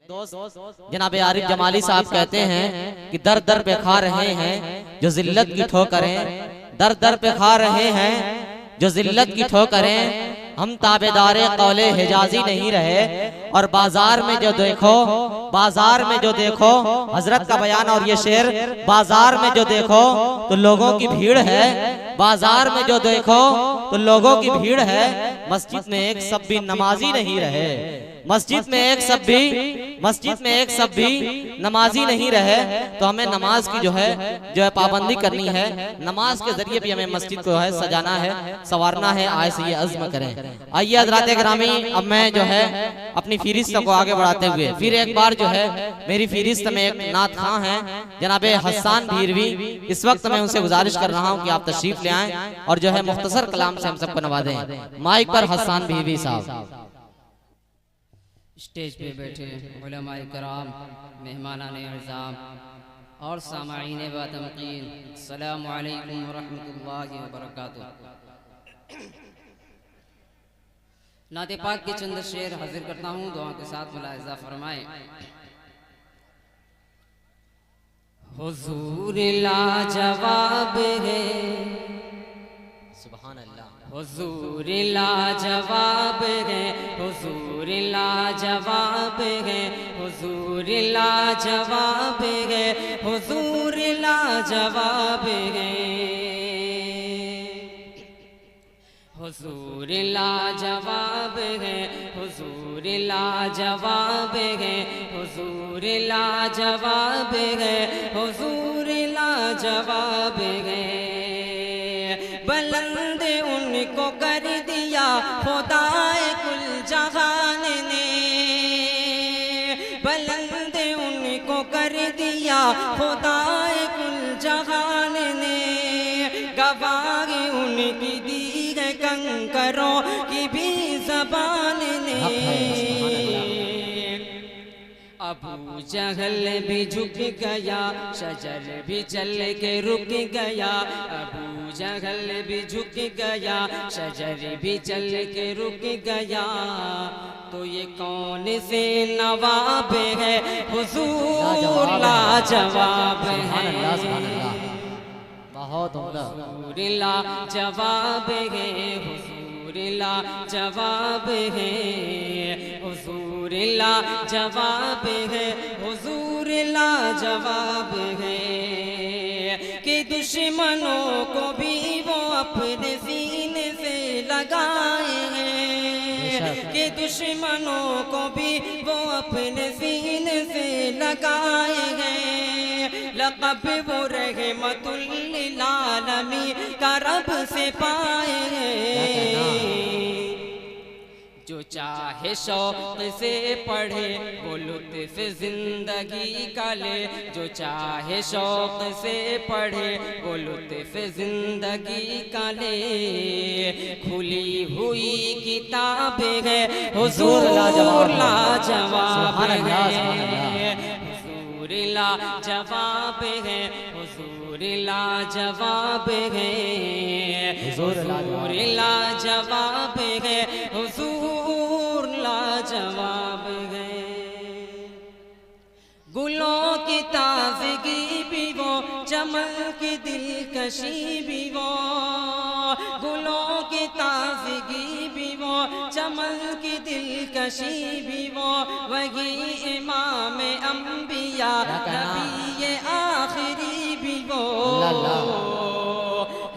दोस्त जनाब आरिफ जमाली साहब कहते हैं कि दर दर पे खा रहे हैं जो जिल्लत की ठोकरें, दर दर पे खा रहे हैं जो जिल्लत की ठोकरें। हम ताबेदारे कौले हिजाजी नहीं रहे और बाजार में जो देखो, बाजार में जो देखो, हजरत का बयान और ये शेर, बाजार में जो देखो तो लोगों की भीड़ है, बाजार में जो देखो तो लोगों की भीड़ है, मस्जिद में एक सब भी नमाजी नहीं रहे, मस्जिद में एक सब भी, मस्जिद में एक सब भी नमाजी नहीं रहे। तो हमें नमाज की जो है पाबंदी करनी है, नमाज के जरिए भी हमें मस्जिद को है सजाना है, संवारना है। आए से ये अज़्म करें। आइए हज़रात गिरामी, अब मैं जो है अपनी फहरिस्त को आगे बढ़ाते हुए फिर एक बार जो है मेरी फहरिस्त में एक नात खां है जनाब हसन भीरवी, इस वक्त मैं उनसे गुजारिश कर रहा हूँ कि आप तशरीफ ले आएं और जो है मुख्तसर कलाम से हम सबको नवाजें। माइक पर हसन भीरवी साहब। स्टेज पे बैठे उलमाए कराम, मेहमानाने अज़ाम और सामाईन व तमकीन, अस्सलामु अलैकुम व रहमतुल्लाहि व बरकातुहू। नाते पाक के चंद शेर हाजिर करता हूँ, दुआ के साथ मुलाहिज़ा फरमाएं। हुजूर लाजवाब है, सुभान अल्लाह, हुजूर लाजवाब है, हुजूर लाजवाब है, हुजूर लाजवाब है, हुजूर लाजवाब है, हुजूर लाजवाब है, हुजूर लाजवाब है, हुजूर लाजवाब है, हुजूर लाजवाब है। बुलंद उनको कर दिया खुदाए कुल जहान ने, बुलंद उनको कर दिया खुदाए कुल जहान ने, गवाह उनकी दी है कंकरों की भी जबान ने। अबू जहल भी झुक गया, शजर भी चल के रुक गया, अबू जहल भी झुक गया, शजर भी चल के रुक गया। तो ये कौन से नवाब है, हुजूर लाजवाब है, बहुत हुजूर लाजवाब है, हुजूर लाजवाब है, हुजूर लाजवाब है, हुजूर लाजवाब है। कि दुश्मनों को भी वो अपने सीने से लगाए हैं, कि दुश्मनों को भी वो अपने सीने से लगाए हैं। लक़ब वो रहमतुल लिल आलमीन का रब से पाए हैं। जो चाहे शौक़ से पढ़े वो लुत्फ़ ज़िंदगी का ले, जो चाहे शौक़ से पढ़े वो लुत्फ़ ज़िंदगी का ले। खुली हुई किताब है, हुजूर लाजवाब है, हुजूर लाजवाब है, हुजूर लाजवाब है, हुजूर लाजवाब है, हुजूर लाजवाब है। गुलों की ताज़गी भी वो, चमन की दिलकशी भी वो, गुलों की ताज़गी भी वो, चमन की दिलकशी भी वो। वही इमाम अंबिया नबी आखिरी भी वो,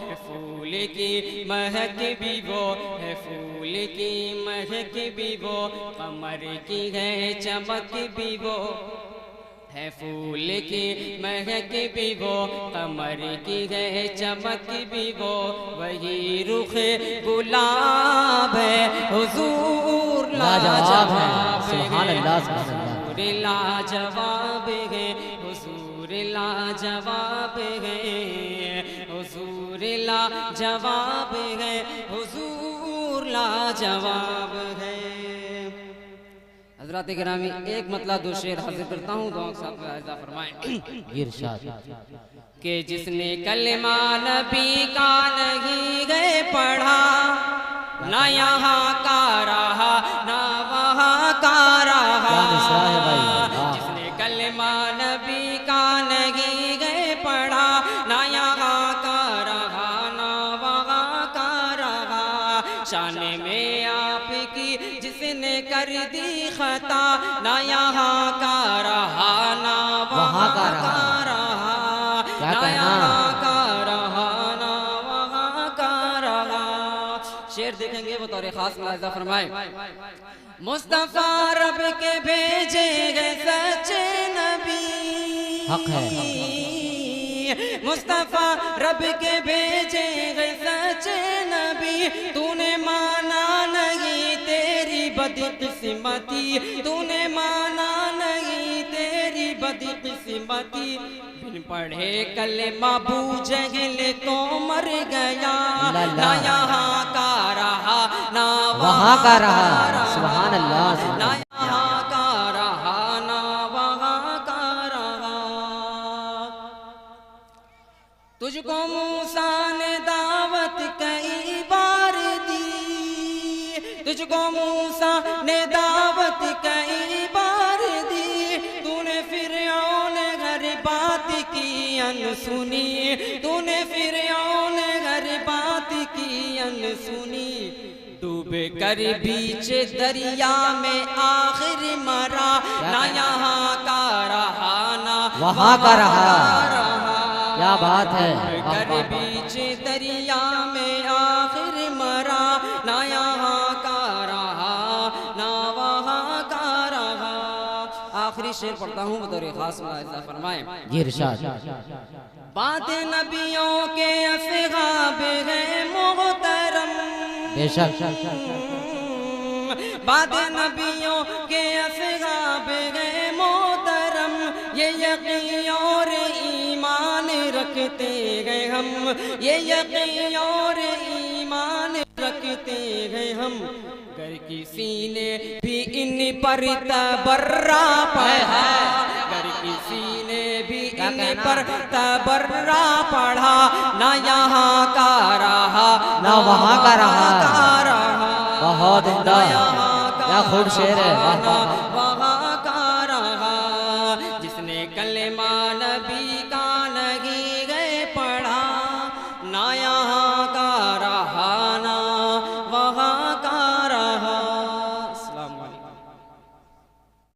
है फूल की महक भी वो, है फूल की महक भी वो, कमर की है चमक भी वो, है फूल की महक भी वो, कमर की है चमक भी वो। वही रुख गुलाब है, हुजूर लाजवाब है, हुजूर लाजवाब है, हुजूर लाजवाब है, हुजूर लाजवाब है, हुजूर लाजवाब है। हज़रात गिरामी, एक मतलब दो शेर हाजिर करता हूँ, दुआ के साथ मुलाहिज़ा फरमाएं। इरशाद कि जिसने कलमा नबी का नहीं गए पढ़ा, ना यहाँ का रहा ना वहाँ का रहा, शान में आपकी जिसने कर दी खता, ना यहाँ का रहा ना वहाँ का रहा, ना यहाँ का रहा ना वहाँ का रहा। शेर देखेंगे वो तौर खास मुलाहिजा फरमाए। मुस्तफा रब के भेजे गए सच्चे नबी, हक है। मुस्तफा रब के भेजे गए सच्चे नबी, तूने माना नहीं तेरी बदकिस्मती, तूने माना नहीं तेरी बदकिस्मती। बिन पढ़े कलेमा अबू जहल तो मर गया, ना यहाँ का रहा ना वहाँ का रहा। सुभान अल्लाह। ना यहाँ का रहा ना वहाँ का रहा। तुझको मूसा ने दावत कई बार दी, तुझको मूसा ने दावत कई बार दी, तूने फिरऔन घर बात की अनसुनी, तूने फिरऔन घर बात की अनसुनी। डूब कर बीच दरिया में आखिर मरा, ना यहाँ का रहा ना वहाँ का रहा। क्या बात है। कर बीच दरिया में आखिर मरा, ना यहाँ का रहा ना वहाँ का रहा। आखिरी शेर पढ़ता हूँ बतौर खास मुलाहिजा फरमाए। जी इरशाद। बात नबियों के असहाब हैं मोहतरम, बेशक। बात नबियों के असहाब हैं मोहतरम, ये यकीन और ईमान रखते हैं हम, ये यकीन और ईमान रखते हैं हम। अगर किसी ने भी इन पर तबर्रा पढ़ा, अगर किसी ने भी इन पर तबर्रा पढ़ा, ना यहाँ का रहा ना वहाँ का रहा। रहा। बहुत उम्दा, क्या खूब शेर है। वहाँ का रहा। जिसने कलेमा